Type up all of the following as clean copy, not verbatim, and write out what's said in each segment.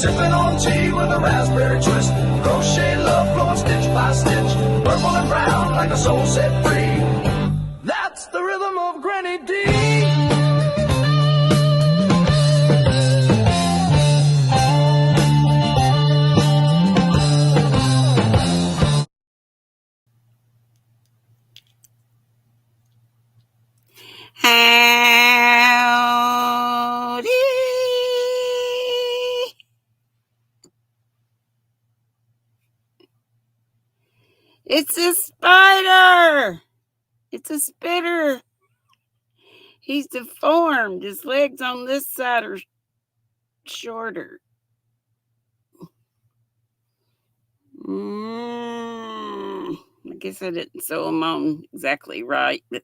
sipping on tea with a raspberry twist. Crochet love flowing stitch by stitch, purple and brown like a soul set free. That's the rhythm of Granny Dee. Howdy. It's a spider. It's a spitter. He's deformed. His legs on this side are shorter. I guess I didn't sew him on exactly right, but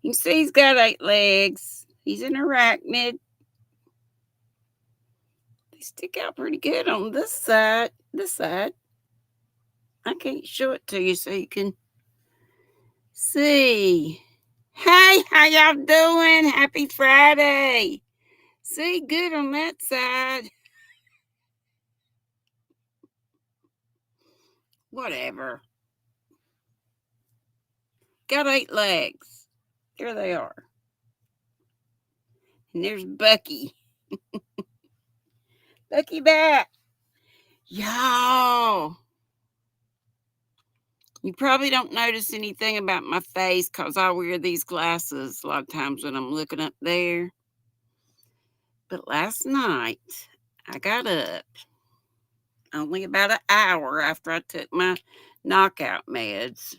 you can see he's got 8 legs. He's an arachnid. They stick out pretty good on this side. I can't show it to you so you can see. Hey, how y'all doing? Happy Friday. See, good on that side. Whatever. Got 8 legs. Here they are. And there's Bucky. Bucky back. Y'all. You probably don't notice anything about my face because I wear these glasses a lot of times when I'm looking up there. But last night, I got up only about an hour after I took my knockout meds.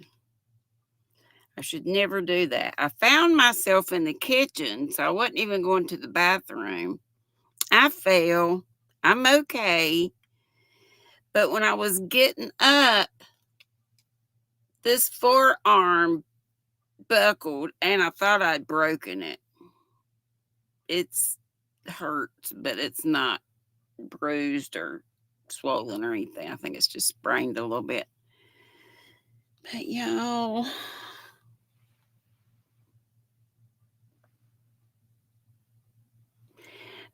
I should never do that. I found myself in the kitchen, so I wasn't even going to the bathroom. I fell. I'm okay. But when I was getting up, this forearm buckled and I thought I'd broken it. It's hurts, but it's not bruised or swollen or anything. I think it's just sprained a little bit. But y'all,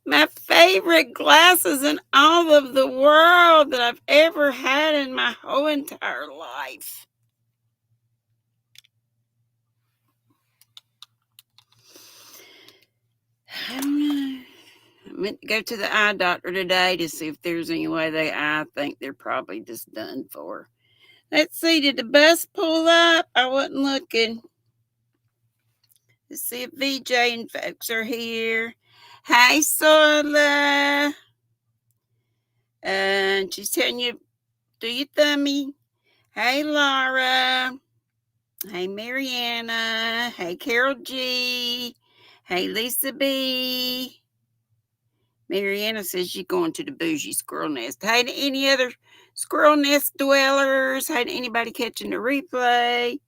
my favorite glasses in all of the world that I've ever had in my whole entire life. I don't know. I meant to go to the eye doctor today to see if there's any way I think they're probably just done for. Let's see, did the bus pull up? I wasn't looking. Let's see if VJ and folks are here. Hi, Sola. And she's telling you, do your thummy. Hey, Laura. Hey, Mariana. Hey, Carol G. Hey, Lisa B. Mariana says she's going to the bougie squirrel nest. Hey to any other squirrel nest dwellers. Hey to anybody catching the replay.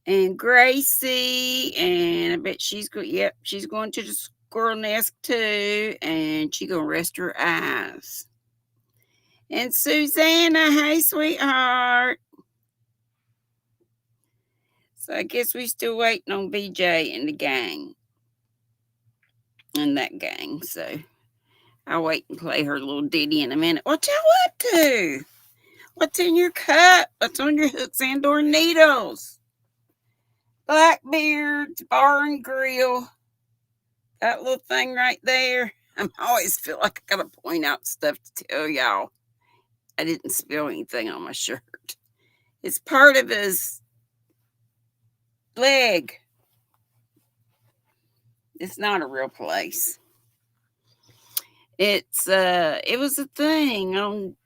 And Gracie, and I bet she's going to the squirrel nest too, and she's going to rest her eyes. And Susanna, hey sweetheart. So I guess we still waiting on VJ and the gang. And that gang, so I'll wait and play her little ditty in a minute. What y'all up to? What's in your cup? What's on your hooks and or needles? Blackbeard's Bar and Grill. That little thing right there. I always feel like I gotta point out stuff to tell y'all I didn't spill anything on my shirt. It's part of his leg. It's not a real place. It was a thing on.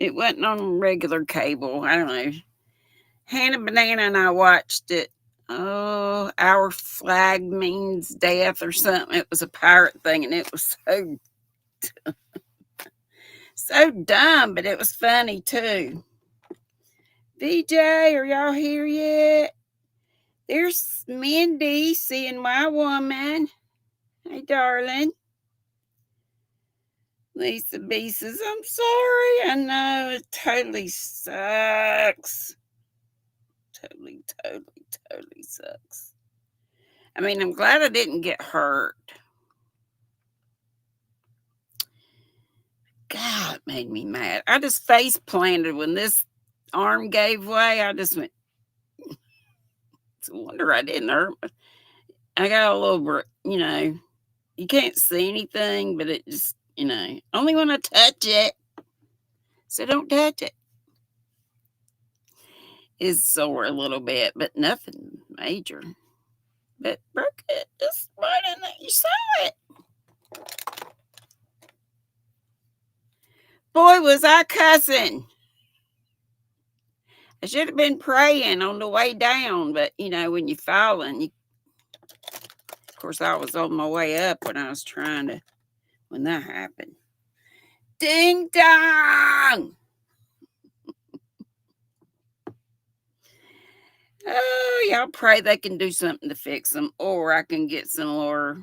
It wasn't on regular cable. I don't know. Hannah Banana and I watched it. Oh, our flag means death or something. It was a pirate thing, and it was so dumb, but it was funny too. VJ, are y'all here yet? There's Mindy, seeing my woman. Hey, darling. Lisa B says, I'm sorry. I know it totally sucks. Totally sucks. I mean, I'm glad I didn't get hurt. God, it made me mad. I just face planted when this arm gave way. I just went, it's a wonder I didn't hurt. I got a little, you can't see anything, but it just, only when I touch it. So don't touch it. It's sore a little bit, but nothing major. But broke it just right in there. You saw it. Boy, was I cussing. I should have been praying on the way down, but when you're falling, of course, I was on my way up when that happened. Ding dong! Oh, y'all pray they can do something to fix them, or I can get some more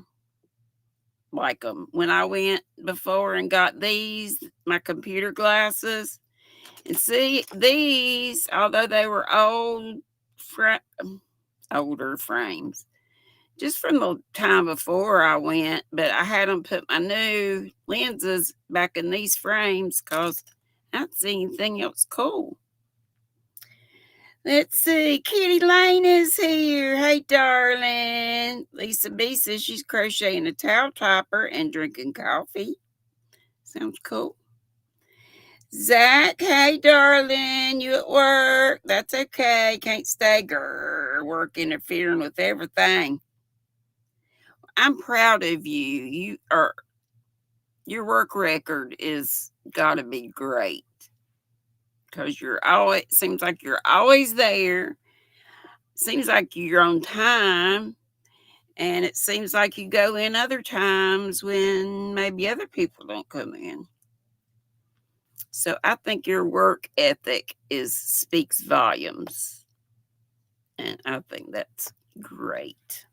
like them. When I went before and got my computer glasses, and see, these, although they were older frames, just from the time before I went, but I had them put my new lenses back in these frames because I didn't see anything else cool. Let's see. Kitty Lane is here. Hey, darling. Lisa B says she's crocheting a towel topper and drinking coffee. Sounds cool. Zach, hey, darling. You at work? That's okay. Can't stay, work interfering with everything. I'm proud of you. Your work record is got to be great. Because seems like you're always there. Seems like you're on time. And it seems like you go in other times when maybe other people don't come in. So I think your work ethic speaks volumes. And I think that's great.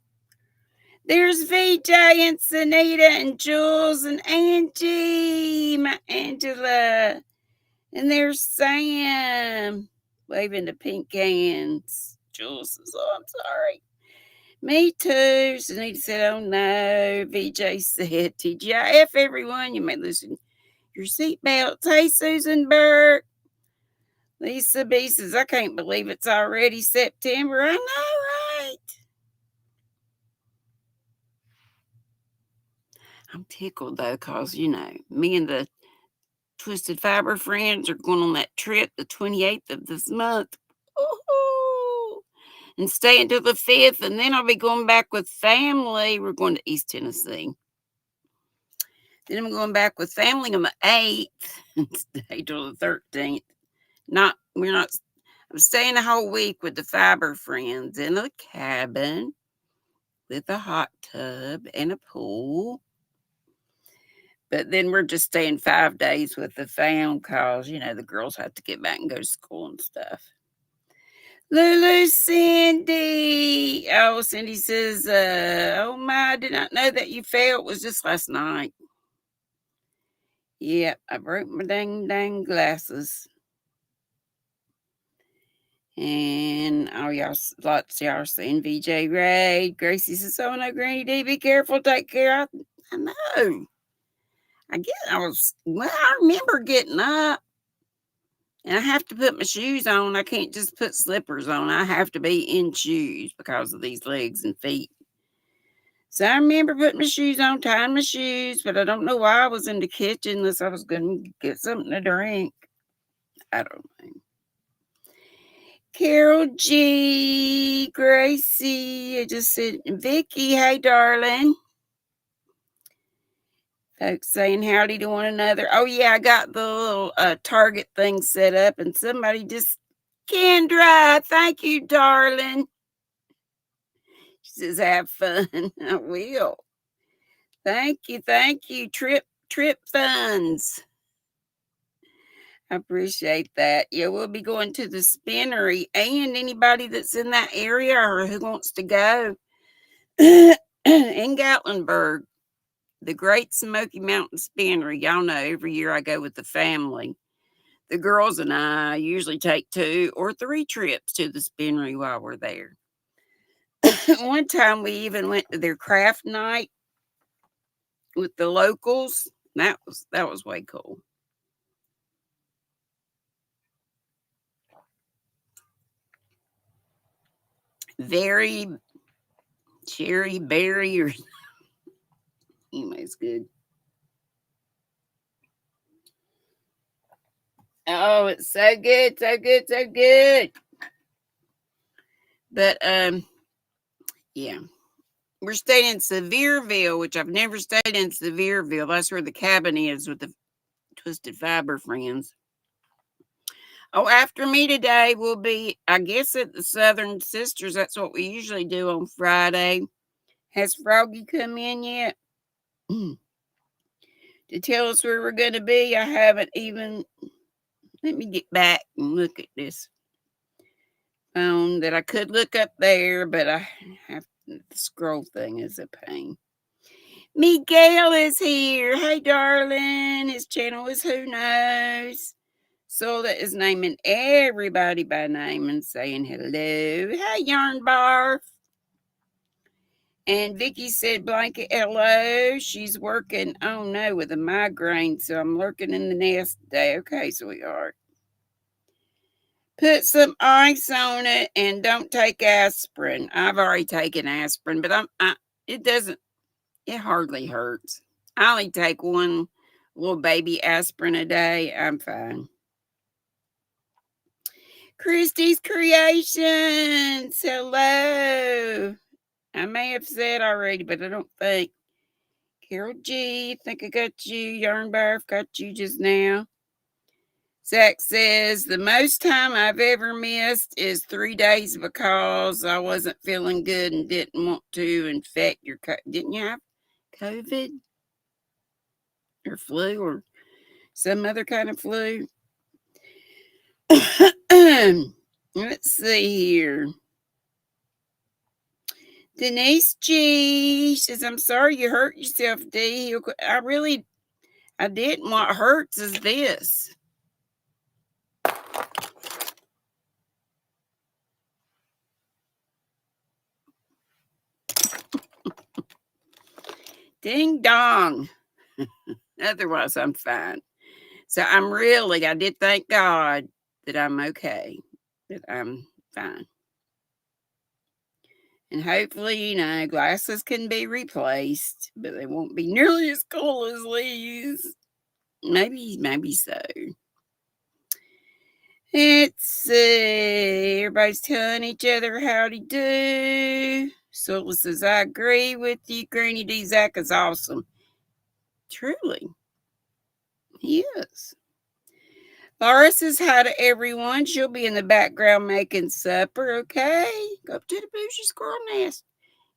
There's VJ and Sunita and Jules and Angie, my Angela. And there's Sam waving the pink hands. Jules says, oh, I'm sorry. Me too. Sunita said, oh no. VJ said, TGIF, everyone. You may loosen your seatbelts. Hey, Susan Burke. Lisa B says, I can't believe it's already September. I know, right? I'm tickled, though, because, me and the Twisted Fiber friends are going on that trip the 28th of this month. Woo-hoo! And stay until the 5th, and then I'll be going back with family. We're going to East Tennessee. Then I'm going back with family on the 8th and stay till the 13th. I'm staying a whole week with the Fiber friends in a cabin with a hot tub and a pool. But then we're just staying 5 days with the fam because, the girls have to get back and go to school and stuff. Lulu Cindy. Oh, Cindy says, oh my, I did not know that you fell. It was just last night. Yep, I broke my dang glasses. And lots of y'all are saying VJ Ray. Gracie says, oh no, GrannyDee, be careful, take care. I know. I remember getting up. And I have to put my shoes on. I can't just put slippers on. I have to be in shoes because of these legs and feet. So I remember putting my shoes on, tying my shoes, but I don't know why I was in the kitchen unless I was going to get something to drink. I don't know. Carol G, Gracie, I just said, Vicky, hey, darling. Folks saying howdy to one another. Oh, yeah, I got the little Target thing set up, and somebody just, Kendra, thank you, darling. She says, have fun. I will. Thank you. Trip funds. I appreciate that. Yeah, we'll be going to the Spinnery, and anybody that's in that area or who wants to go in Gatlinburg, the Great Smoky Mountain Spinnery. Y'all know every year I go with the family. The girls and I usually take 2 or 3 trips to the Spinnery while we're there. One time we even went to their craft night with the locals. That was way cool. very cherry berry or anyway, it's good. Oh, it's so good, so good, so good. But yeah. We're staying in Sevierville, which I've never stayed in Sevierville. That's where the cabin is with the Twisted Fiber friends. Oh, after me today will be, I guess, at the Southern Sisters. That's what we usually do on Friday. Has Froggy come in yet? To tell us where we're going to be? I haven't even. Let me get back and look at this phone that I could look up there, but I have the scroll thing is a pain. Miguel is here. Hey, darling. His channel is Who Knows. So that is naming everybody by name and saying hello. Hey, Yarn Barf. And Vicky said blanket hello. She's working, oh no, with a migraine. So I'm lurking in the nest today. Okay, sweetheart. Put some ice on it and don't take aspirin. I've already taken aspirin, but it hardly hurts. I only take one little baby aspirin a day. I'm fine. Christy's Creations. Hello. I may have said already, but I don't think. Carol G, think I got you. Yarn Barf got you just now. Zach says, the most time I've ever missed is 3 days because I wasn't feeling good and didn't want to infect your didn't you have COVID? Or flu or some other kind of flu? Let's see here. Denise G says, I'm sorry you hurt yourself, Dee. I didn't. What hurts is this. Ding dong. Otherwise, I'm fine. So I did thank God that I'm okay, that I'm fine. And hopefully, glasses can be replaced, but they won't be nearly as cool as these. Maybe so. Let's see. Everybody's telling each other howdy do. Sola says, I agree with you. GrannyDee. Zach is awesome. Truly. He is. Laura says hi to everyone. She'll be in the background making supper, okay? Go up to the bougie squirrel nest.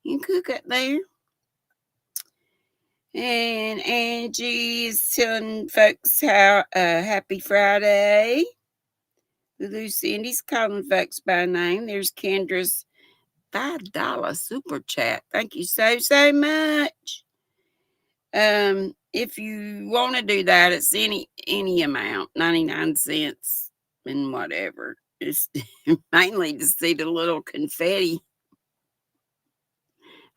You can cook up there. And Angie is telling folks how happy Friday. Lulu Cindy's calling folks by name. There's Kendra's $5 super chat. Thank you so much. If you want to do that, it's any amount, 99 cents and whatever. It's mainly to see the little confetti.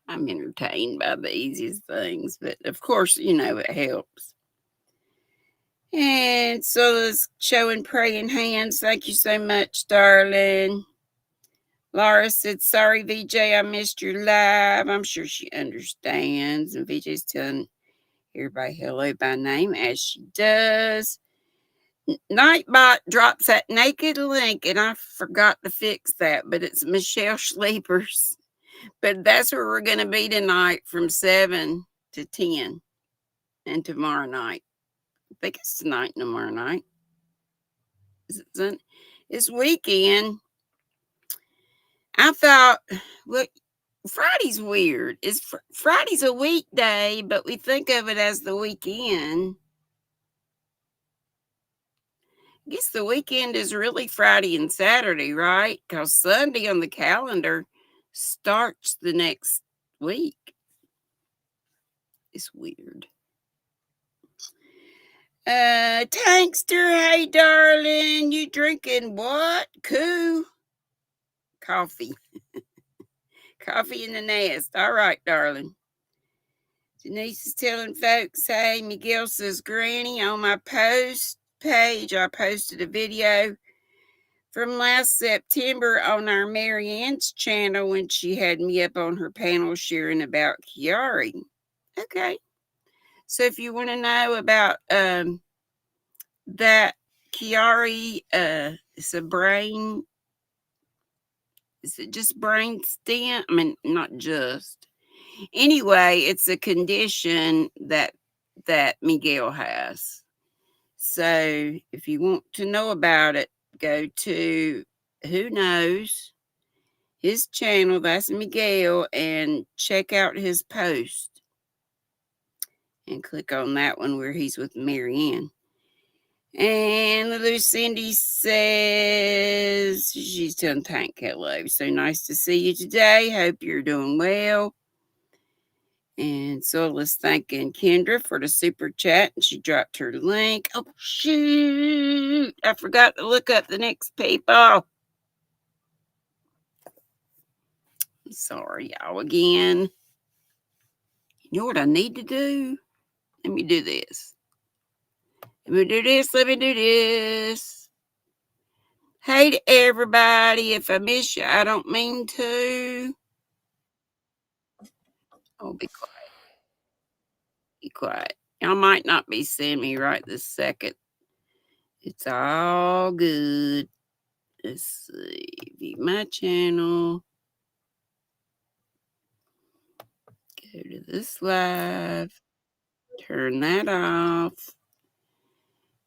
I'm entertained by the easiest things, but of course, it helps. And so let's showing praying hands. Thank you so much, darling. Laura said, sorry, VJ, I missed your live. I'm sure she understands. And VJ's telling everybody hello by name, as she does. Nightbot drops that naked link, and I forgot to fix that, but it's Michelle Sleepers. But that's where we're going to be tonight from 7 to 10 and tomorrow night. I think it's tonight and tomorrow night. It's weekend. I thought, well, Friday's weird. Friday's a weekday, but we think of it as the weekend. I guess the weekend is really Friday and Saturday, right? Because Sunday on the calendar starts the next week. It's weird. Tankster, hey darling, you drinking what? Coffee. Coffee in the nest. All right, darling. Denise is telling folks, hey, Miguel says, Granny, on my post page, I posted a video from last September on our Mary Ann's channel when she had me up on her panel sharing about Chiari. Okay. So if you want to know about that Chiari, it's a brain, is it just brain stem? I mean, not just. Anyway, it's a condition that Miguel has. So if you want to know about it, go to Who Knows, his channel, that's Miguel, and check out his post. And click on that one where he's with Marianne. And Lucindy says she's telling Tank hello. So nice to see you today. Hope you're doing well. And so let's thanking Kendra for the super chat. And she dropped her link. Oh, shoot. I forgot to look up the next people. Sorry, y'all, again. You know what I need to do? Let me do this. Let me do this. Let me do this. Hey to everybody. If I miss you, I don't mean to. Oh, be quiet. Be quiet. Y'all might not be seeing me right this second. It's all good. Let's see. View my channel. Go to this live. Turn that off.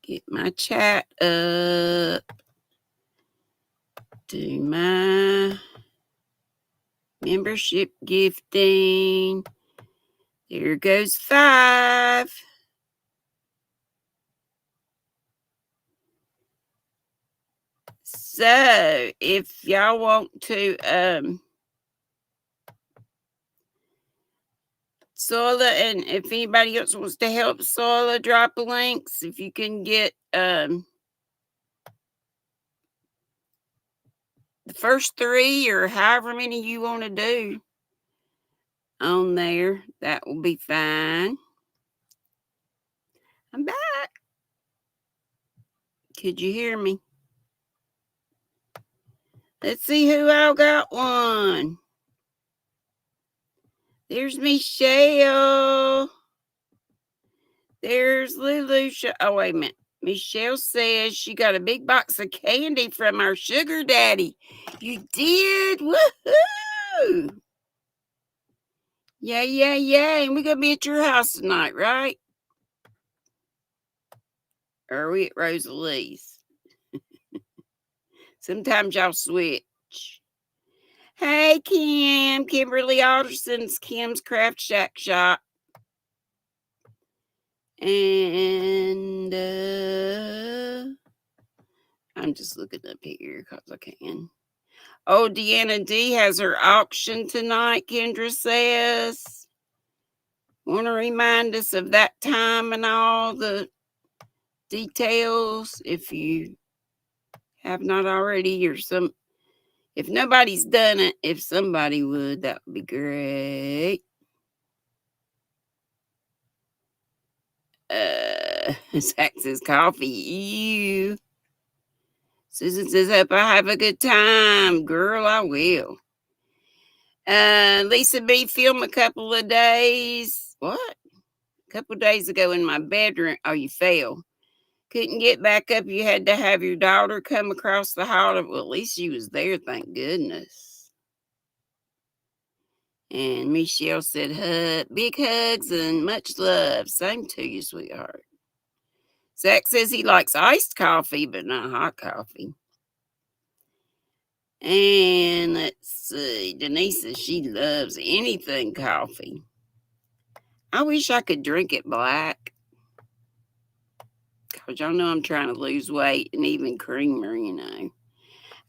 Get my chat up. Do my membership gifting. There goes 5. So if y'all want to Sola, and if anybody else wants to help Sola, drop links. If you can get the first 3 or however many you want to do on there, that will be fine. I'm back. Could you hear me? Let's see who all got one. There's Michelle. There's Lulu. Oh, wait a minute. Michelle says she got a big box of candy from our sugar daddy. You did? Woohoo! Yeah, yeah, yeah. And we're going to be at your house tonight, right? Or are we at Rosalie's? Sometimes y'all switch. Hey, Kim. Kimberly Alderson's Kim's Craft Shack Shop. And I'm just looking up here because I can. Oh, Deanna D has her auction tonight, Kendra says. Want to remind us of that time and all the details if you have not already, or if nobody's done it, if somebody would, that would be great. Zach says coffee. Ew. Susan says, hope I have a good time. Girl, I will. Lisa B filmed a couple of days. What? A couple of days ago in my bedroom. Oh, you fell. Couldn't get back up. You had to have your daughter come across the hall. Well, at least she was there, thank goodness. And Michelle said, big hugs and much love. Same to you, sweetheart. Zach says he likes iced coffee, but not hot coffee. And let's see, Denischa, she loves anything coffee. I wish I could drink it black. Because y'all know I'm trying to lose weight and even creamer, you know.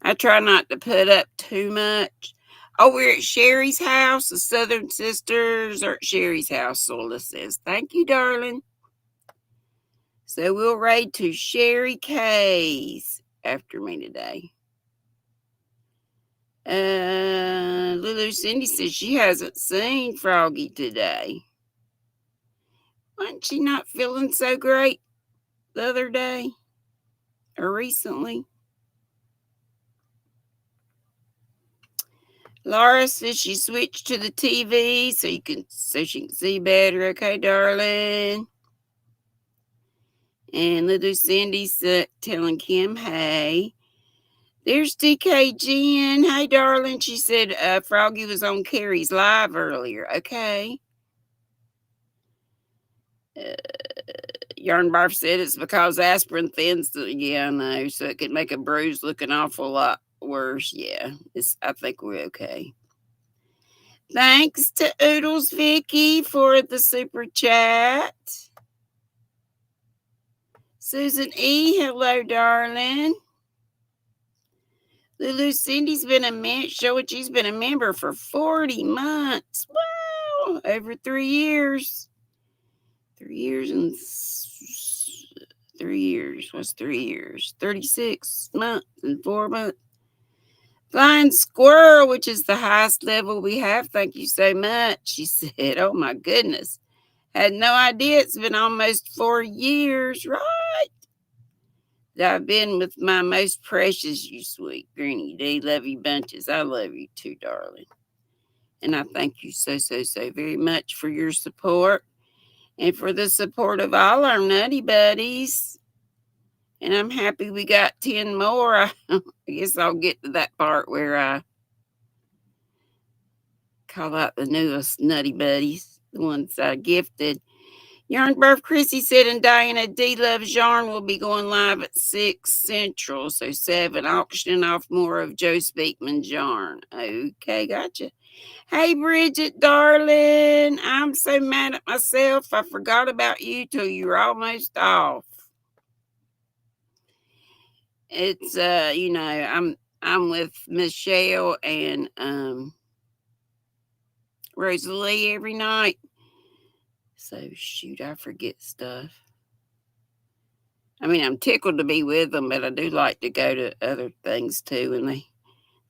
I try not to put up too much. Oh, we're at Sherry's house. The Southern Sisters are at Sherry's house, Sola says. Thank you, darling. So we'll raid to Sherry K's after me today. Lulu Cindy says she hasn't seen Froggy today. Wasn't she not feeling so great the other day or recently? Laura says she switched to the TV so she can see better. Okay, darling. And little Cindy's telling Kim, hey. There's DK Jen. Hey, darling. She said Froggy was on Carrie's live earlier. Okay. Yarn Barf said it's because aspirin thins the, yeah, I know. So it could make a bruise look an awful lot worse. Yeah, I think we're okay. Thanks to Oodles Vicky for the super chat. Susan E, hello, darling. Lulu Cindy's been she's been a member for 40 months. Wow, over 3 years. 3 years and 3 years. What's 3 years? 36 months and 4 months. Flying Squirrel, which is the highest level we have. Thank you so much. She said, oh my goodness. Had no idea it's been almost 4 years, right? That I've been with my most precious, you sweet GrannyDee. Love you bunches. I love you too, darling. And I thank you so, so, so very much for your support and for the support of all our nutty buddies. And I'm happy we got 10 more. I guess I'll get to that part where I call out the newest nutty buddies, the ones I gifted. Yarn Birth Chrissy said, and Diana D Loves Yarn will be going live at 6 Central, so 7, auctioning off more of Joe Speakman's yarn. Okay, gotcha. Hey, Bridget, darling. I'm so mad at myself. I forgot about you till you were almost off. It's, I'm with Michelle and Rosalie every night. So, shoot, I forget stuff. I mean, I'm tickled to be with them, but I do like to go to other things too, and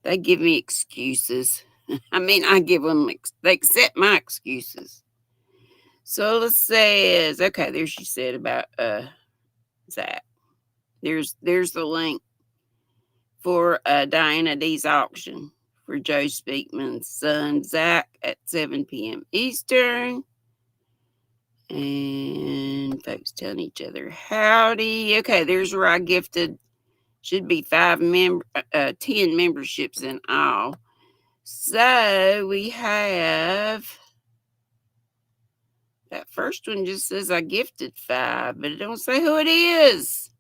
they give me excuses. I mean, I give them, they accept my excuses. Sola says, okay, there she said about Zach. There's the link for Diana D's auction for Joe Speakman's son, Zach, at 7 p.m. Eastern. And folks telling each other howdy. Okay, there's where I gifted. Should be 10 memberships in all. So we have that first one just says I gifted 5, but it don't say who it is.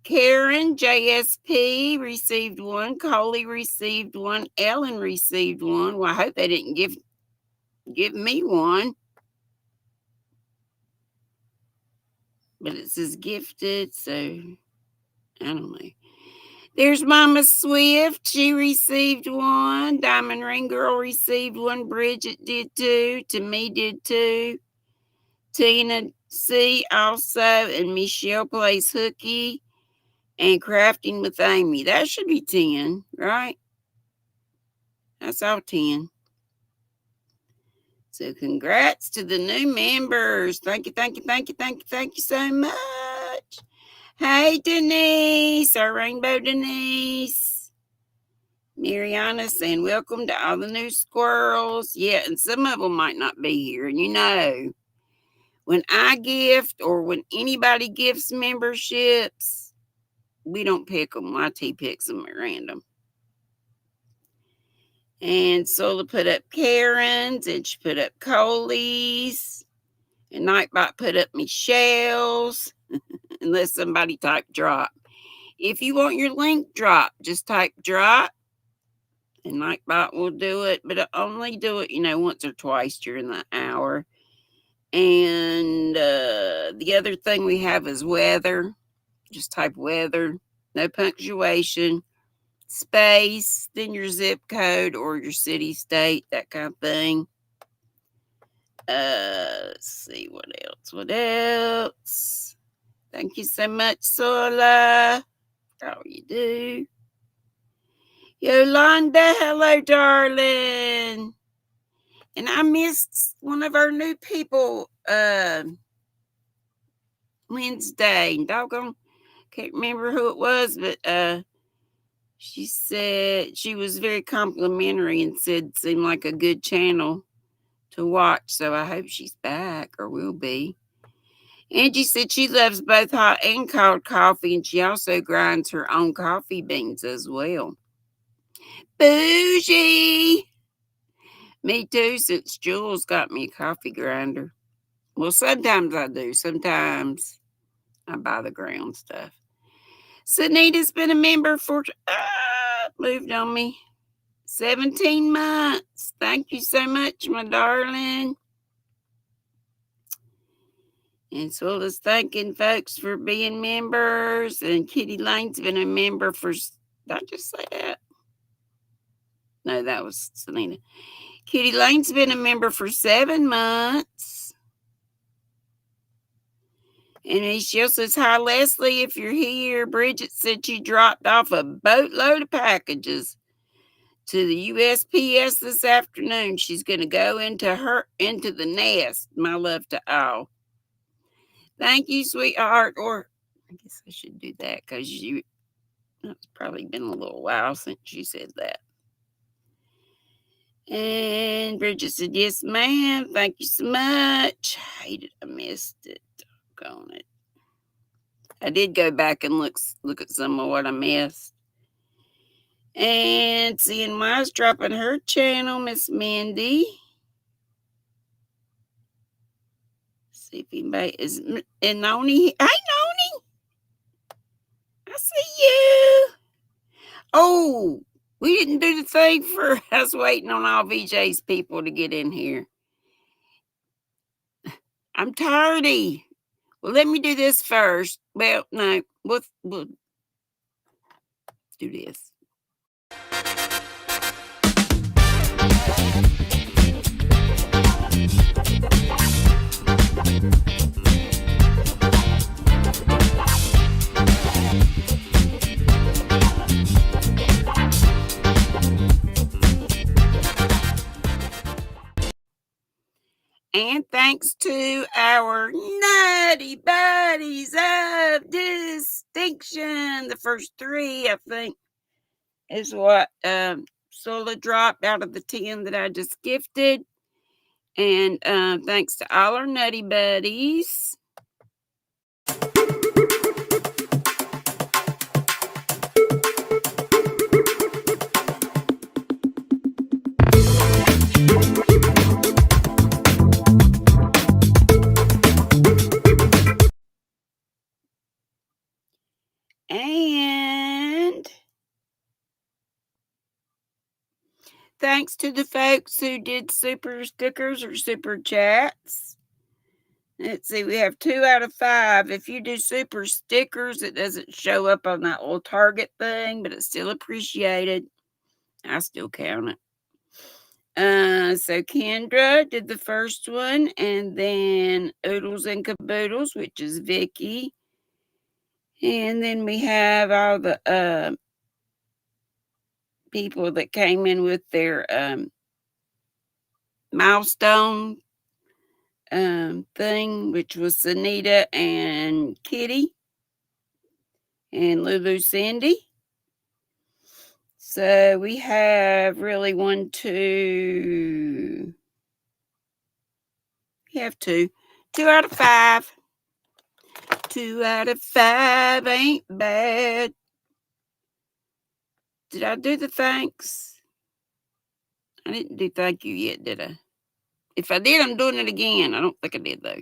Karen JSP received 1. Coley received 1. Ellen received 1. Well, I hope they didn't give me 1. But it says gifted, so I don't know. There's Mama Swift. She received 1. Diamond Ring Girl received 1. Bridget did 2. Tammy did 2. Tina C also. And Michelle plays hooky. And crafting with Amy. That should be 10, right? That's all 10. So congrats to the new members. Thank you, thank you, thank you, thank you, thank you so much. Hey, Denise, our Rainbow Denise. Mariana saying, welcome to all the new squirrels. Yeah, and some of them might not be here. And when I gift or when anybody gifts memberships, we don't pick them. YT picks them at random. And Sola put up Karen's, and she put up Coley's, and Nightbot put up Michelle's, unless somebody typed drop. If you want your link drop, just type drop, and Nightbot will do it, but I only do it, once or twice during the hour. And the other thing we have is weather. Just type weather, no punctuation, space, then your zip code or your city, state, that kind of thing. Let's see what else. Thank you so much, Sola. All you do. Yolanda, hello, darling. And I missed one of our new people Wednesday. Doggone, can't remember who it was, but She said she was very complimentary and said it seemed like a good channel to watch. So I hope she's back or will be. Angie said she loves both hot and cold coffee, and she also grinds her own coffee beans as well. Bougie! Me too, since Jules got me a coffee grinder. Well, sometimes I do. Sometimes I buy the ground stuff. Sunita's been a member for, moved on me, 17 months. Thank you so much, my darling. As well as thanking folks for being members. And Kitty Lane's been a member for, did I just say that? No, that was Selena. Kitty Lane's been a member for 7 months. And she also says, hi, Leslie, if you're here. Bridget said she dropped off a boatload of packages to the USPS this afternoon. She's going to go into the nest. My love to all. Thank you, sweetheart. Or I guess I should do that because it's probably been a little while since you said that. And Bridget said, yes, ma'am. Thank you so much. I hated I missed it. Doggone it. I did go back and look at some of what I missed. And CNY's dropping her channel, Miss Mindy. See if anybody is. And Noni. Hey, Noni. I see you. Oh, we didn't do the thing for us waiting on all VJ's people to get in here. I'm tardy. Well, let me do this first. Well, no, we'll do this. And thanks to our nutty buddies of distinction, the first 3, I think, is what Sola dropped out of the 10 that I just gifted. And thanks to all our nutty buddies. And thanks to the folks who did super stickers or super chats. Let's see, we have 2 out of 5. If you do super stickers, it doesn't show up on that little target thing, but it's still appreciated. I still count it. So Kendra did the first one, and then Oodles and Caboodles, which is Vicky. And then we have all the people that came in with their milestone thing, which was Sunita and Kitty and Lulu Cindy. So we have really 1, 2. We have 2 out of 5. 2 out of 5 ain't bad. Did I do the thanks? I didn't do thank you yet, did I? If I did, I'm doing it again. I don't think I did, though.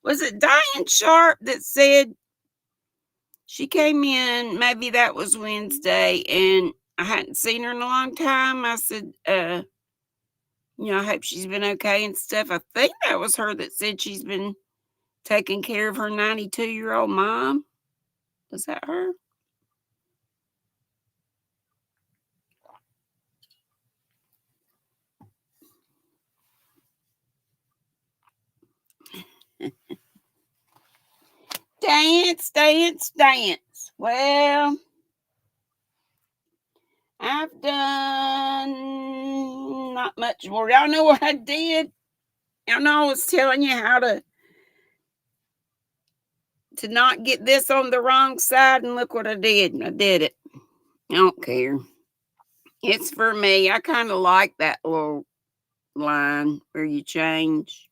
Was it Diane Sharp that said she came in? Maybe that was Wednesday, and I hadn't seen her in a long time. I said, I hope she's been okay and stuff. I think that was her that said she's been taking care of her 92-year-old mom. Was that her? Dance, dance, dance. Well, I've done not much more. Y'all know what I did? Y'all know I was telling you how to not get this on the wrong side, and look what I did. I did it. I don't care. It's for me. I kind of like that little line where you change.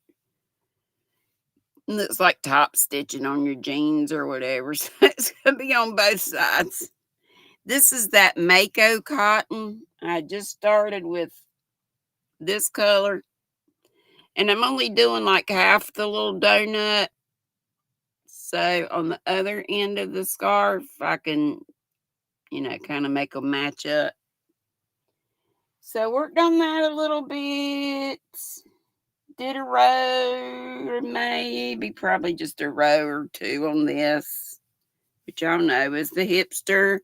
It looks like top stitching on your jeans or whatever. So it's going to be on both sides. This is that Mako cotton. I just started with this color. And I'm only doing like half the little donut. So on the other end of the scarf, I can, kind of make them match up. So worked on that a little bit. Did a row, or maybe probably just a row or two on this, which y'all know is the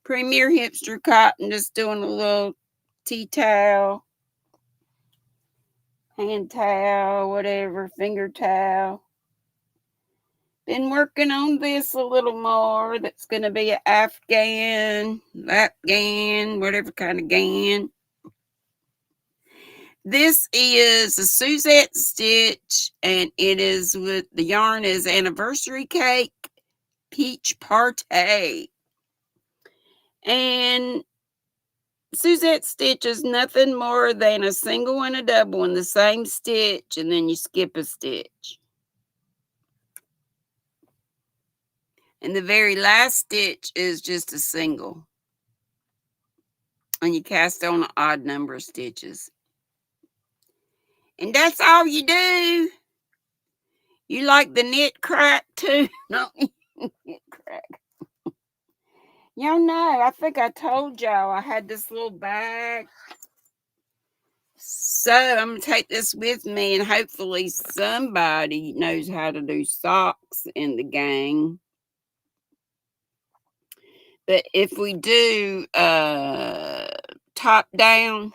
Premier Hipster cotton. Just doing a little tea towel, hand towel, whatever, finger towel. Been working on this a little more. That's going to be an Afghan, whatever kind of gan. This is a Suzette stitch, and it is with the yarn is Anniversary Cake Peach Party. And Suzette stitch is nothing more than a single and a double in the same stitch, and then you skip a stitch. And the very last stitch is just a single. And you cast on an odd number of stitches. And that's all you do. You like the knit crack too? No, knit crack. Y'all know, I think I told y'all I had this little bag. So I'm going to take this with me, and hopefully somebody knows how to do socks in the gang. But if we do top down,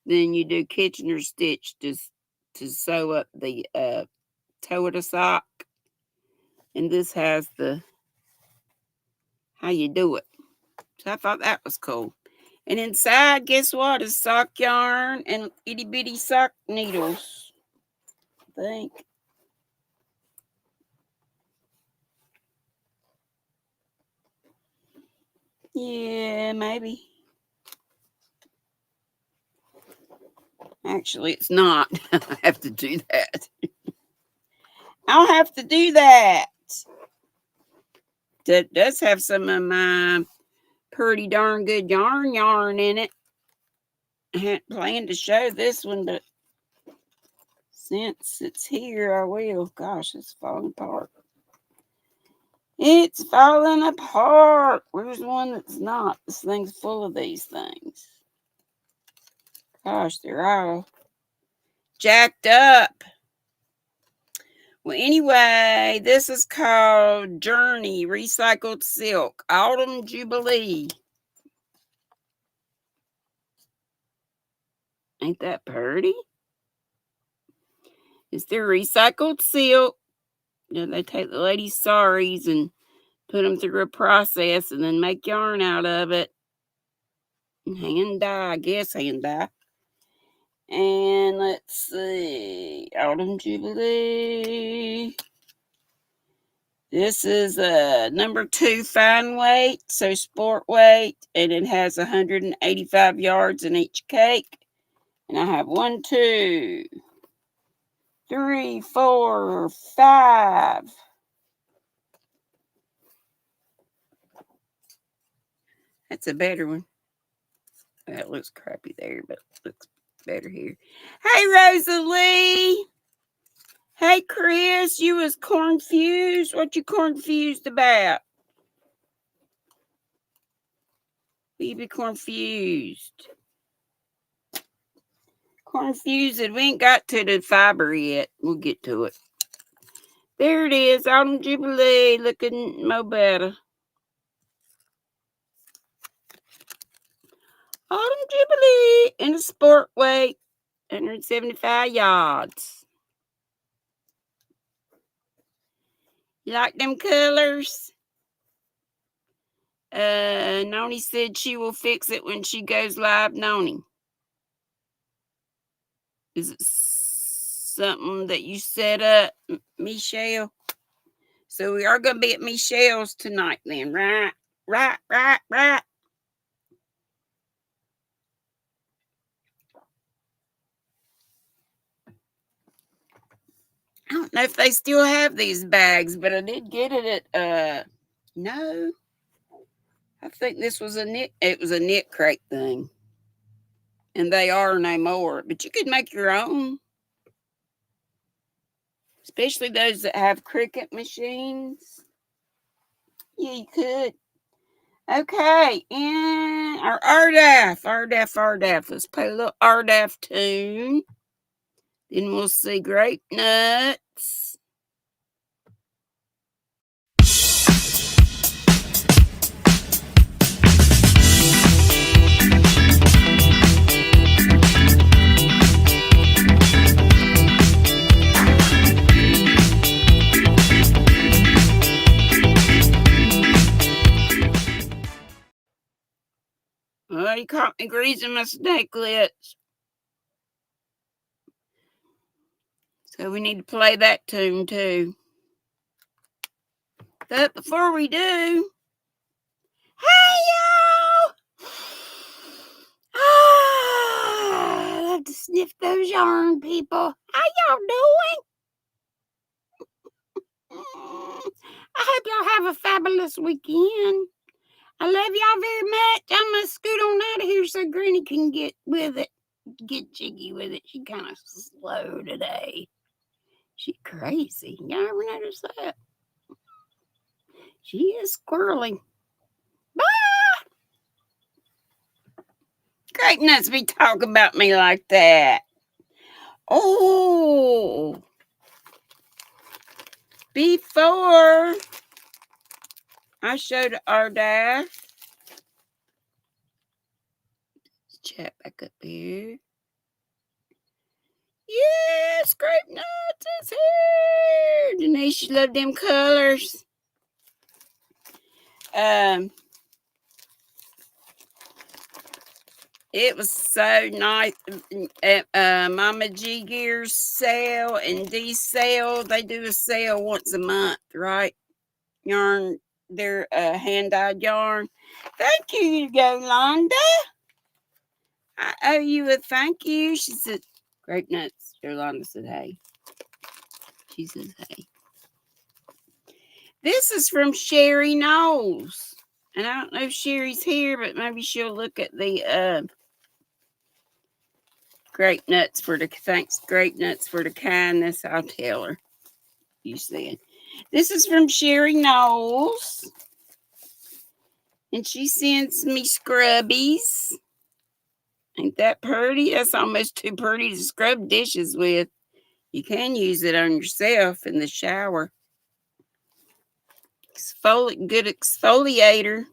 then you do Kitchener stitch just to sew up the toe of the sock. And this has how you do it. So I thought that was cool. And inside, guess what? Is sock yarn and itty bitty sock needles. I think. Yeah, maybe. Actually, it's not. I have to do that. I'll have to do that. That does have some of my pretty darn good yarn in it. I hadn't planned to show this one, but since it's here, I will. Gosh, it's falling apart. It's falling apart. Where's one that's not? This thing's full of these things. Gosh, they're all jacked up. Well, anyway, this is called Journey Recycled Silk Autumn Jubilee. Ain't that pretty? It's their recycled silk. They take the ladies' saris and put them through a process and then make yarn out of it. And hand dye. And let's see, Autumn Jubilee. This is a number 2 fine weight, so sport weight, and it has 185 yards in each cake. And I have 1, 2, 3, 4, 5. That's a better one. That looks crappy there, but it looks better here. Hey, Rosalie. Hey, Chris, you was confused. What you confused about? You be confused. Confused. We ain't got to the fiber yet. We'll get to it. There it is. Autumn Jubilee. Looking more better. Autumn Jubilee in a sport weight. 175 yards. You like them colors? Noni said she will fix it when she goes live. Noni, is it something that you set up, Michelle? So we are going to be at Michelle's tonight then, right? Right. I don't know if they still have these bags, but I did get it at, no. I think this was it was a knit crate thing. And they are no more. But you could make your own. Especially those that have Cricut machines. Yeah, you could. Okay, and our RDAF. Let's play a little RDAF tune. Then we'll see Grape Nuts. Oh, you caught me greasing my snakelets. So we need to play that tune too. But before we do, hey y'all! I love to sniff those yarn, people. How y'all doing? I hope y'all have a fabulous weekend. I love y'all very much. I'm going to scoot on out of here so Granny can get with it. Get jiggy with it. She kind of slow today. She crazy. Y'all ever notice that? She is squirrely. Bye! Grape Nuts be talking about me like that. Oh! Before I showed our dad. Chat back up here. Yes, Grape Nuts is here. Denischa love them colors. It was so nice at Mama G Gear's sale and Dee's sale. They do a sale once a month, right? Yarn, their hand-dyed yarn. Thank you, Yolanda. I owe you a thank you. She said, Grape Nuts. Yolanda said, hey. She says, hey. This is from Sherry Knowles. And I don't know if Sherry's here, but maybe she'll look at the Grape Nuts for the thanks, Grape Nuts for the kindness. I'll tell her. You said. This is from Sherry Knowles. And she sends me scrubbies. Ain't that pretty? That's almost too pretty to scrub dishes with. You can use it on yourself in the shower. Good exfoliator.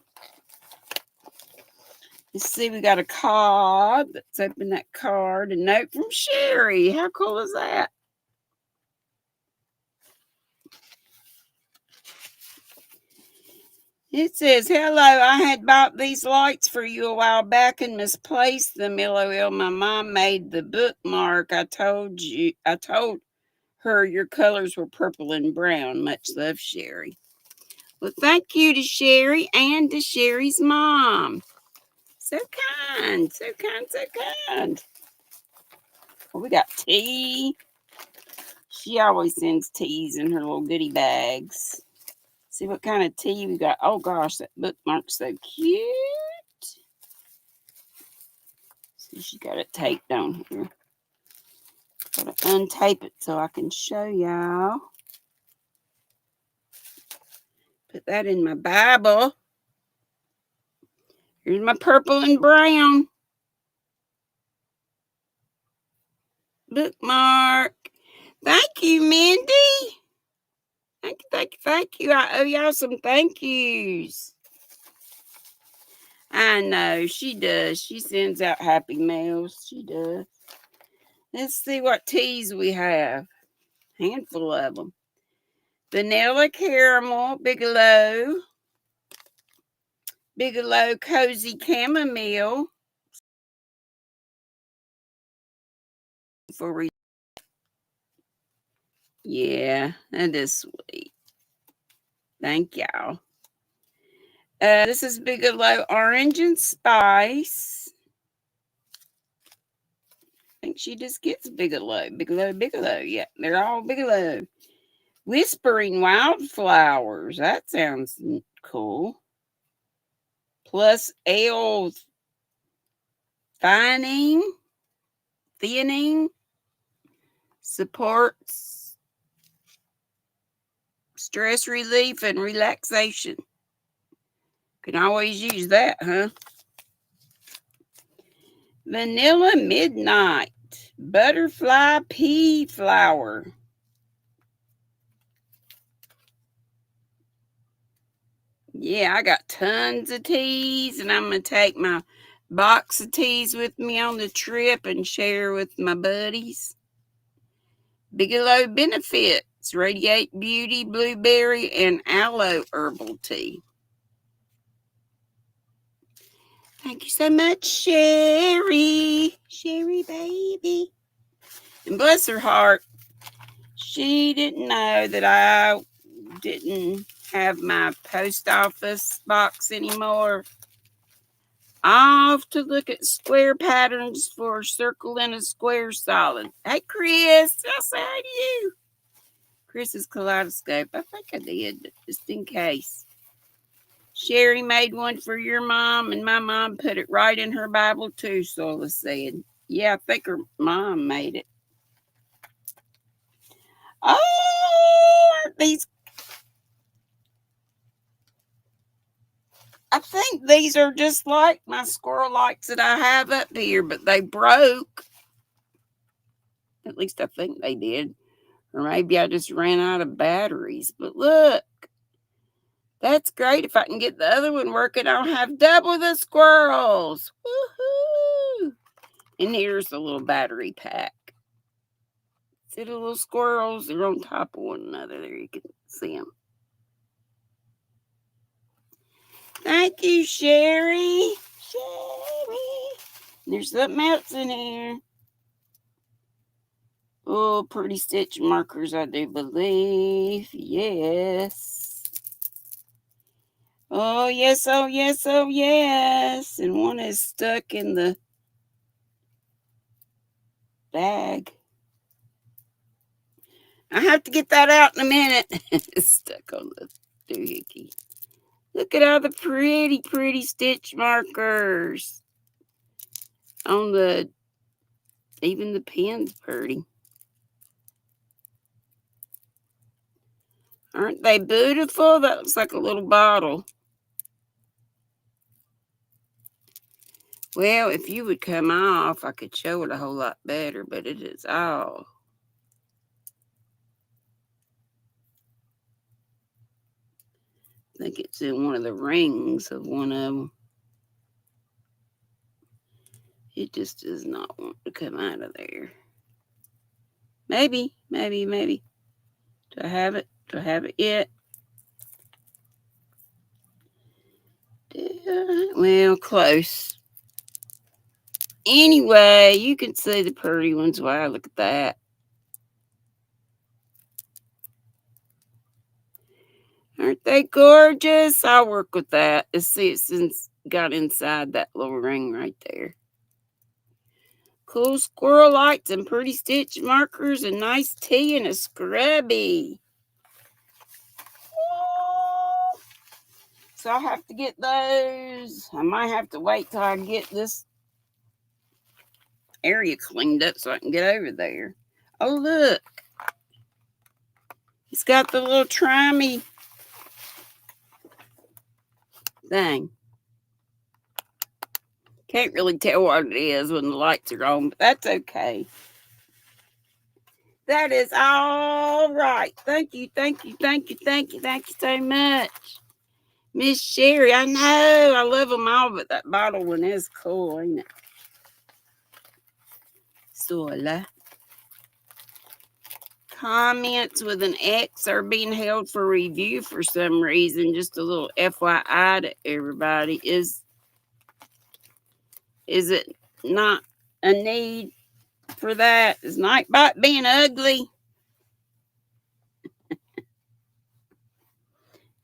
Let's see, we got a card. Let's open that card. A note from Sherry. How cool is that? It says, hello, I had bought these lights for you a while back and misplaced them. LOL, my mom made the bookmark. I told her your colors were purple and brown. Much love, Sherry. Well, thank you to Sherry and to Sherry's mom. So kind. Well, we got tea. She always sends teas in her little goodie bags. See what kind of tea we got. Oh, gosh, that bookmark's so cute. See, she got it taped on here. Gotta untape it so I can show y'all. Put that in my Bible. Here's my purple and brown bookmark. Thank you, Mindy. Thank you. I owe y'all some thank yous. I know, she does. She sends out happy mails. She does. Let's see what teas we have. Handful of them. Vanilla Caramel, Bigelow. Bigelow Cozy Chamomile. Yeah, that is sweet. Thank y'all. This is Bigelow Orange and Spice. I think she just gets Bigelow. Bigelow. Yeah, they're all Bigelow. Whispering Wildflowers. That sounds cool. Plus ale thinning, supports stress relief and relaxation. Can always use that, huh? Vanilla Midnight, Butterfly Pea Flower. Yeah, I got tons of teas, and I'm going to take my box of teas with me on the trip and share with my buddies. Bigelow Benefits, Radiate Beauty, Blueberry, and Aloe Herbal Tea. Thank you so much, Sherry. Sherry, baby. And bless her heart, she didn't know that I didn't have my post office box anymore. Off to look at square patterns for a circle and a square solid. Hey, Chris, I'll say hi to you. Chris's kaleidoscope. I think I did, just in case. Sherry made one for your mom, and my mom put it right in her Bible too, Sola said. Yeah, I think her mom made it. Oh, aren't these? I think these are just like my squirrel lights that I have up here, but they broke. At least I think they did. Or maybe I just ran out of batteries. But look, that's great. If I can get the other one working, I'll have double the squirrels. Woohoo! And here's a little battery pack. See the little squirrels? They're on top of one another. There you can see them. Thank you, Sherry. Sherry. There's something else in here. Oh, pretty stitch markers, I do believe. Yes. Oh, yes, oh, yes, oh, yes. And one is stuck in the bag. I have to get that out in a minute. It's stuck on the doohickey. Look at all the pretty, pretty stitch markers. On the, even the pen's pretty. Aren't they beautiful? That looks like a little bottle. Well, if you would come off, I could show it a whole lot better, but it is all. I think it's in one of the rings of one of them. It just does not want to come out of there. Maybe. Do I have it? Do I have it yet? Well, close. Anyway, you can see the pretty ones. Wow, look at that. Aren't they gorgeous? I'll work with that. Let's see it's got inside that little ring right there. Cool squirrel lights and pretty stitch markers and nice tea and a scrubby. So I'll have to get those. I might have to wait till I get this area cleaned up so I can get over there. Oh, look. It's got the little trimmy thing. Can't really tell what it is when the lights are on, but that's okay. That is all right. Thank you so much. Miss Sherry, I know. I love them all, but that bottle one is cool, ain't it? Sola. comments with an X are being held for review for some reason. Just a little FYI to everybody. Is it not a need for that? Is Nightbot being ugly?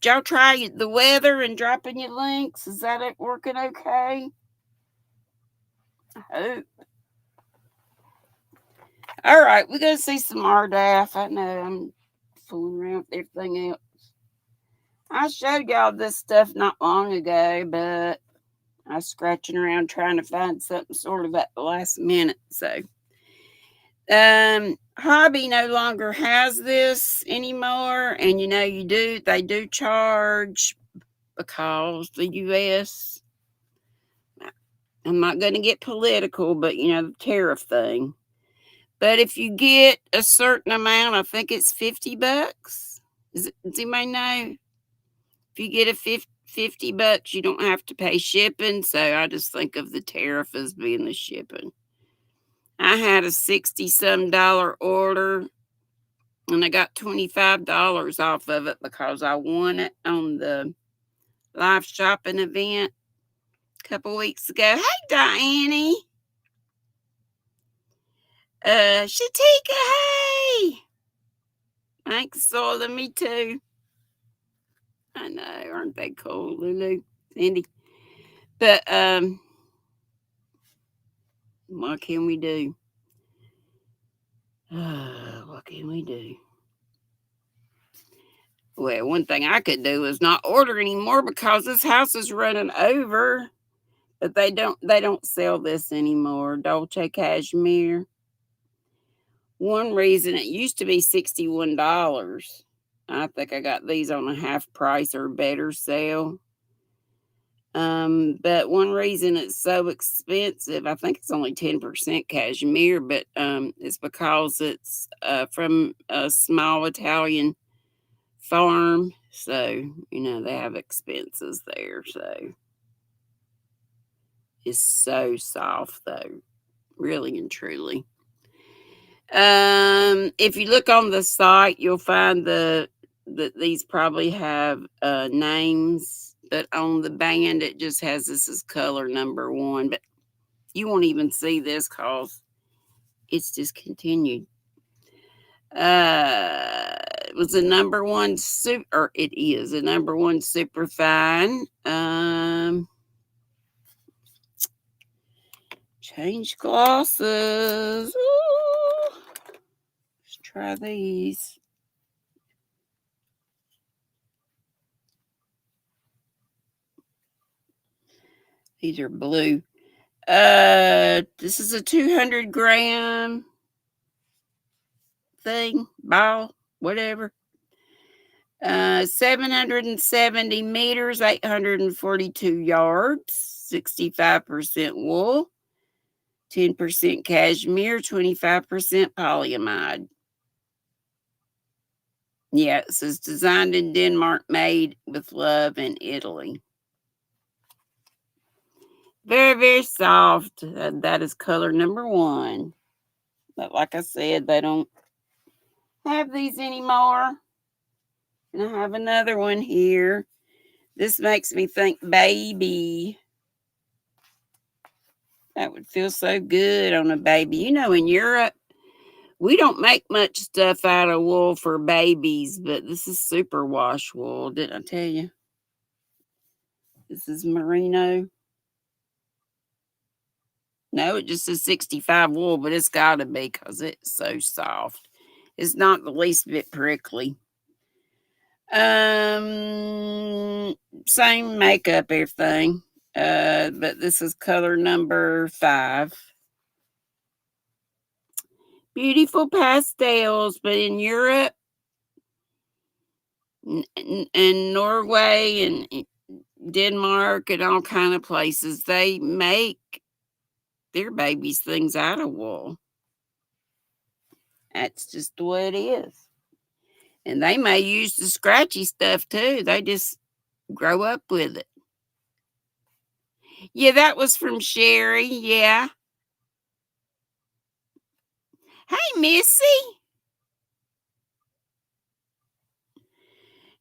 Did y'all try the weather and dropping your links? Is that it working okay? I hope. All right, we're going to see some RDAF. I know I'm fooling around with everything else. I showed y'all this stuff not long ago, but I was scratching around trying to find something sort of at the last minute. So, Hobby no longer has this anymore, and they do charge because the U.S. I'm not going to get political, but the tariff thing. But if you get a certain amount, I think it's $50. Does anybody know? If you get a $50, you don't have to pay shipping. So I just think of the tariff as being the shipping. I had a $60-some order, and I got $25 off of it because I won it on the live shopping event a couple weeks ago. Hey, Diane. Shatika, hey. Thanks, Sola. Me too. I know, aren't they cool, Lulu, Cindy? But what can we do? What can we do? Well, one thing I could do is not order anymore because this house is running over. But they don't sell this anymore. Dolce Cashmere. One reason it used to be $61. I think I got these on a half price or better sale. But one reason it's so expensive, I think it's only 10% cashmere, but it's because it's from a small Italian farm. So, they have expenses there. So it's so soft though, really and truly. If you look on the site, you'll find that these probably have names, but on the band it just has this as color number 1. But you won't even see this because it's discontinued. It was a number 1 it is a number 1 super fine. Change glosses. Ooh. Let's try these. These are blue. This is a 200-gram thing, ball, whatever. 770 meters, 842 yards, 65% wool, 10% cashmere, 25% polyamide. Yeah, it says designed in Denmark, made with love in Italy. Very, very soft. That is color number 1. But like I said, they don't have these anymore. And I have another one here. This makes me think baby. That would feel so good on a baby. In Europe, we don't make much stuff out of wool for babies, but this is super wash wool. Didn't I tell you? This is merino. No, it just says 65 wool, but it's got to be because it's so soft. It's not the least bit prickly. Same makeup, everything. But this is color number 5. Beautiful pastels, but in Europe and Norway and Denmark and all kind of places, they make their babies things out of wool. That's just the way it is. And they may use the scratchy stuff too. They just grow up with it. Yeah, that was from Sherry. Yeah. Hey, Missy.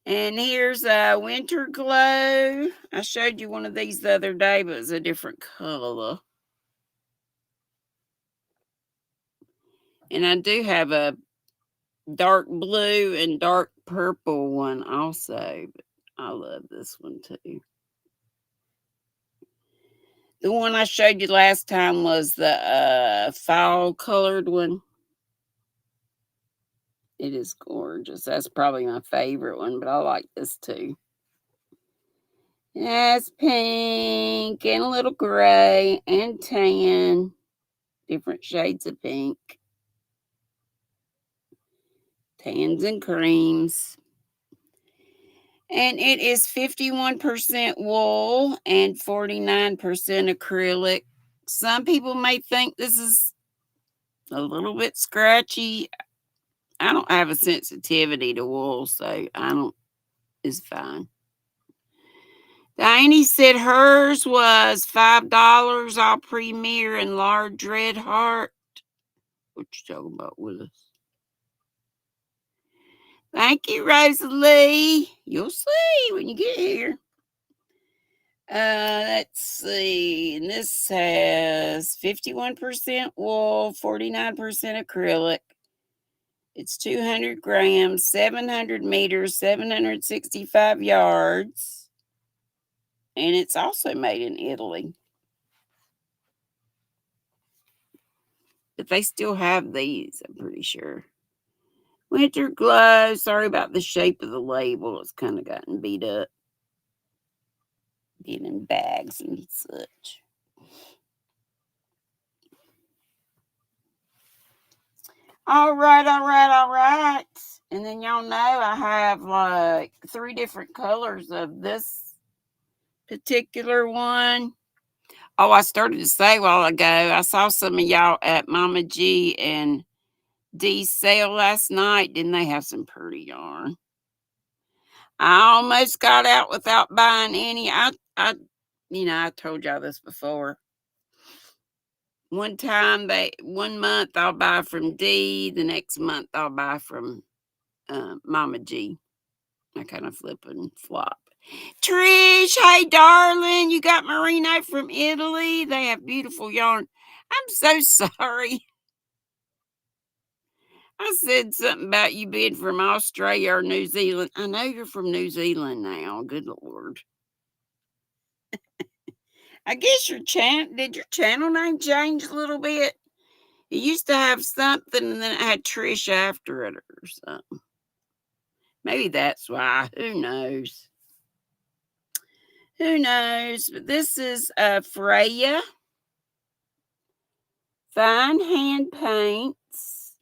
And here's a winter glow. I showed you one of these the other day, but it's a different color. And I do have a dark blue and dark purple one also. But I love this one too. The one I showed you last time was the fall colored one. It is gorgeous. That's probably my favorite one, but I like this too. It's pink and a little gray and tan. Different shades of pink. Tans and creams. And it is 51% wool and 49% acrylic. Some people may think this is a little bit scratchy. I don't have a sensitivity to wool, so it's fine. Diane said hers was $5, all premier and large red heart. What you talking about with us? Thank you, Rosalie. You'll see when you get here. Let's see. And this has 51% wool, 49% acrylic. It's 200 grams, 700 meters, 765 yards. And it's also made in Italy. But they still have these, I'm pretty sure. Winter glow. Sorry about the shape of the label. It's kind of gotten beat up. Getting in bags and such. All right. And then y'all know I have like 3 different colors of this particular one. Oh, I started to say a while ago, I saw some of y'all at Mama G and Dee's sale last night. Didn't they have some pretty yarn? I almost got out without buying any. I told y'all this before. One month I'll buy from Dee, the next month I'll buy from Mama G. I kind of flip and flop. Trish, hey darling, you got merino from Italy. They have beautiful yarn. I'm so sorry. I said something about you being from Australia or New Zealand. I know you're from New Zealand now. Good Lord. I guess did your channel name change a little bit? It used to have something and then it had Trish after it or something. Maybe that's why. Who knows? But this is Freya. Fine hand paints.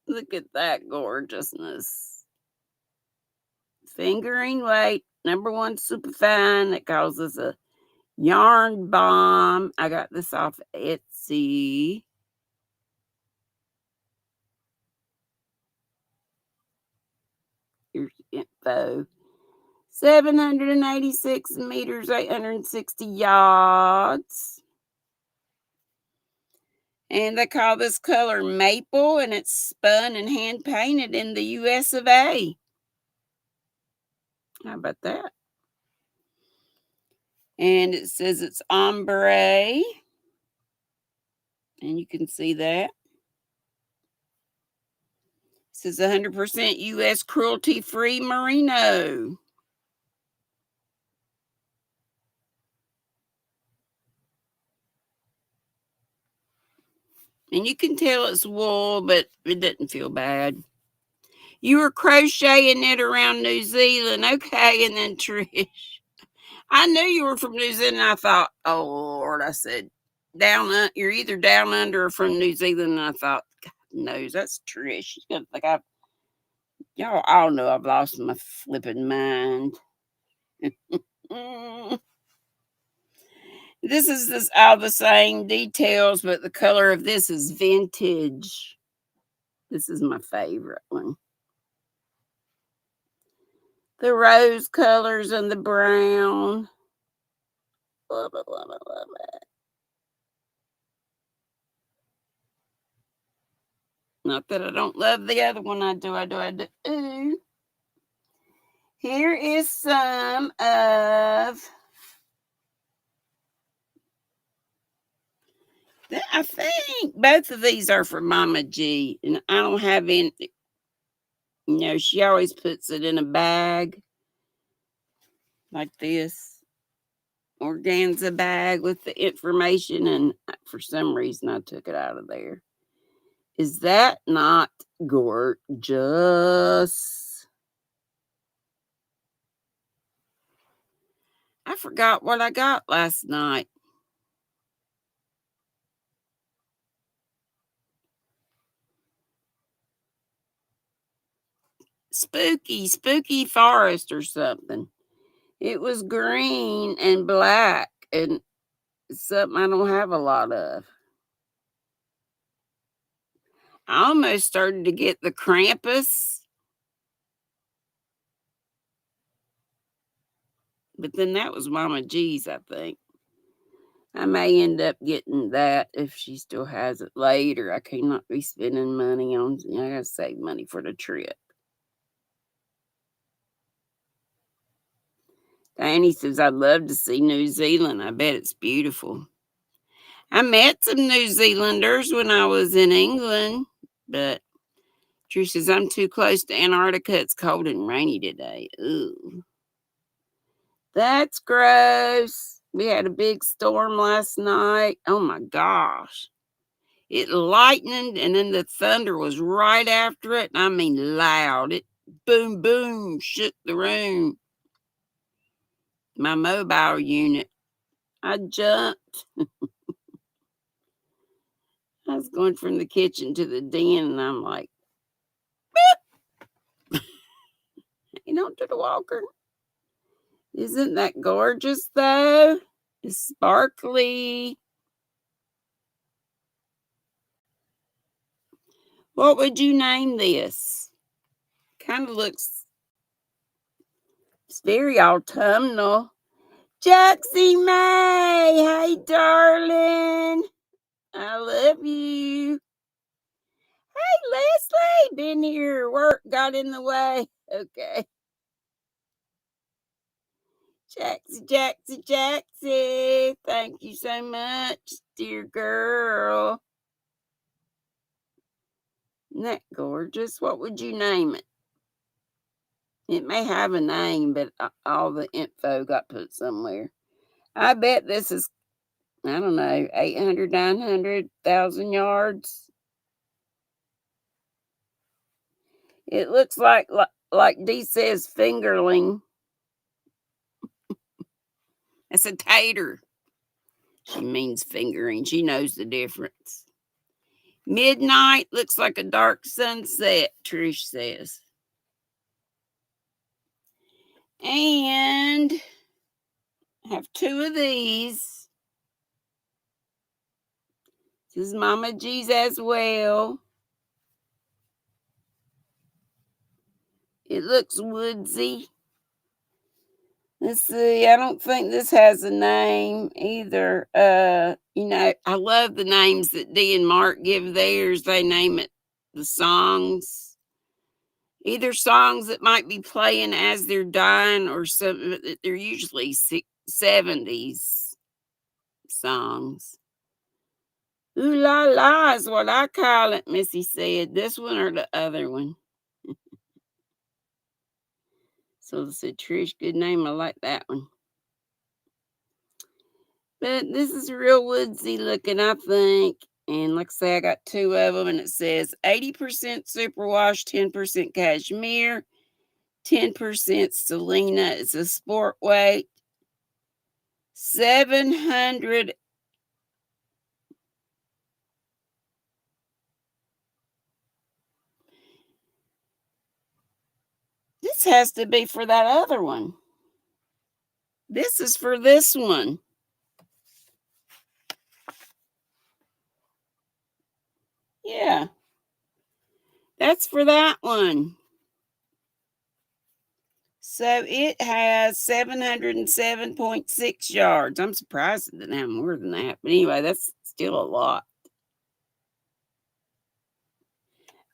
Look at that gorgeousness. Fingering weight, #1 super fine. That calls us a yarn bomb. I got this off Etsy. Here's the info. 786 meters, 860 yards. And they call this color maple, and it's spun and hand painted in the US of A. How about that? And it says it's ombre. And you can see that. It says 100% US cruelty-free merino. And you can tell it's wool, but it doesn't feel bad. You were crocheting it around New Zealand. Okay, and then Trish. I knew you were from New Zealand. And I thought, oh Lord, I said, you're either down under or from New Zealand. And I thought, God knows, that's Trish. She's gonna think y'all all know I've lost my flipping mind. This is all the same details, but the color of this is vintage. This is my favorite one. The rose colors and the brown. Love it. Not that I don't love the other one. I do. Here is some of... I think both of these are for Mama G. And I don't have any... she always puts it in a bag. Like this. Organza bag with the information. And for some reason, I took it out of there. Is that not gorgeous? I forgot what I got last night. Spooky forest or something. It was green and black and something I don't have a lot of. I almost started to get the Krampus. But then that was Mama G's, I think. I may end up getting that if she still has it later. I cannot be spending money on... I gotta save money for the trip. Danny says, I'd love to see New Zealand. I bet it's beautiful. I met some New Zealanders when I was in England, but Drew says, I'm too close to Antarctica. It's cold and rainy today. Ooh. That's gross. We had a big storm last night. Oh my gosh. It lightened and then the thunder was right after it. I mean, loud. It boom, boom, shook the room. My mobile unit. I jumped. I was going from the kitchen to the den, and I'm like, you don't do the walker. Isn't that gorgeous, though? It's sparkly. What would you name this? Kind of looks... It's very autumnal. Jaxie May! Hey, darling. I love you. Hey, Leslie, been here. Work got in the way. Okay. Jaxie. Thank you so much, dear girl. Isn't that gorgeous? What would you name it? It may have a name, but all the info got put somewhere. I bet this is, I don't know, 800, 900,000 yards. It looks like Dee says, fingerling. That's a tater. She means fingering. She knows the difference. Midnight looks like a dark sunset, Trish says. And I have two of these. This is Mama G's as well. It looks woodsy. Let's see. I don't think this has a name either. I love the names that Dee and Mark give theirs. They name it the songs. Either songs that might be playing as they're dying or something. They're usually 70s songs. Ooh la la is what I call it, Missy said. This one or the other one? So I said, Trish, good name. I like that one. But this is real woodsy looking, I think. And like I say, I got two of them, and it says 80% superwash, 10% cashmere, 10% Selena. It's a sport weight. 700. This has to be for that other one. This is for this one. Yeah. That's for that one. So it has 707.6 yards. I'm surprised it didn't have more than that. But anyway, that's still a lot.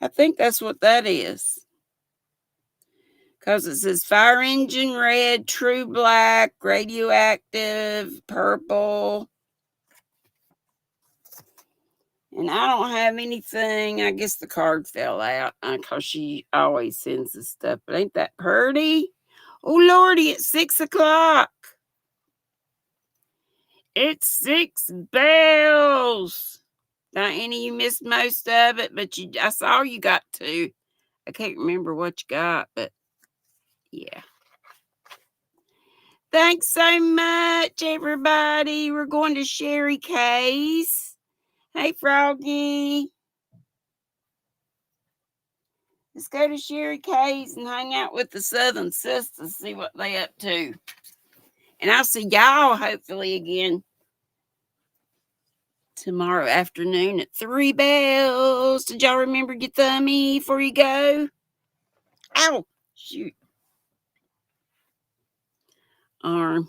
I think that's what that is. Because it says fire engine red, true black, radioactive, purple. And I don't have anything. I guess the card fell out because she always sends us stuff. But ain't that pretty? Oh, Lordy, it's 6 o'clock. It's 6 bells. Now, Annie, you missed most of it, but I saw you got 2. I can't remember what you got, but yeah. Thanks so much, everybody. We're going to Sherry K's. Hey, Froggy. Let's go to Sherry K's and hang out with the Southern Sisters, see what they up to. And I'll see y'all hopefully again tomorrow afternoon at 3 bells. Did y'all remember your thummy before you go? Ow! Shoot. Arm.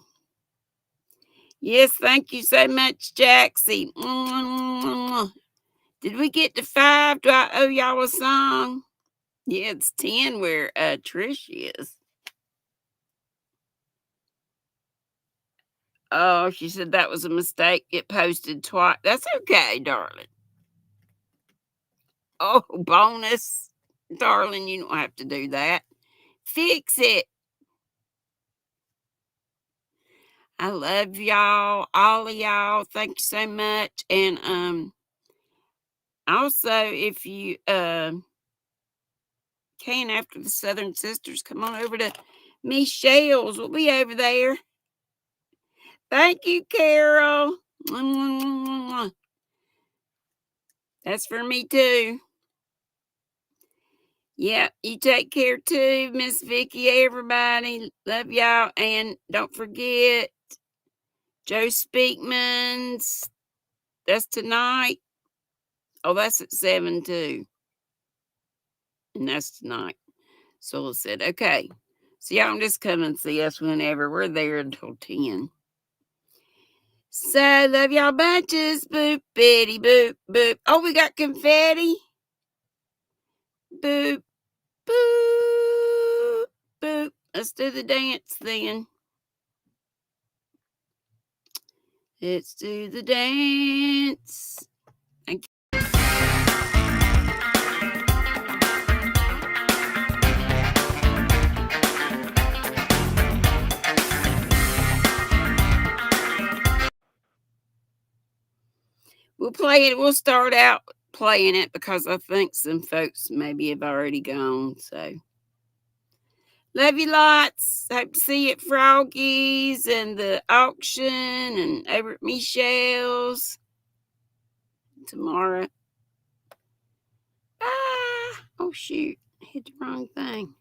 Yes, thank you so much, Jaxie. Did we get to 5? Do I owe y'all a song? Yeah, it's 10 where Trish is. Oh, she said that was a mistake. It posted twice. That's okay, darling. Oh, bonus. Darling, you don't have to do that. Fix it. I love y'all, all of y'all. Thank you so much. And also if you can, after the Southern Sisters, come on over to Michelle's. We'll be over there. Thank you, Carol. That's for me too. Yeah, you take care too, Miss Vicky. Everybody, love y'all. And don't forget, Joe Speakman's. That's tonight. Oh, that's at 7 too. And that's tonight. So I said, okay. So y'all just come and see us whenever. We're there until 10. So love y'all bunches. Boop, bitty, boop, boop. Oh, we got confetti. Boop, boop, boop. Let's do the dance then. Let's do the dance. Thank you. We'll play it. We'll start out playing it because I think some folks maybe have already gone. So love you lots. Hope to see you at Froggy's and the auction and over at Michelle's tomorrow. Ah, oh shoot, hit the wrong thing.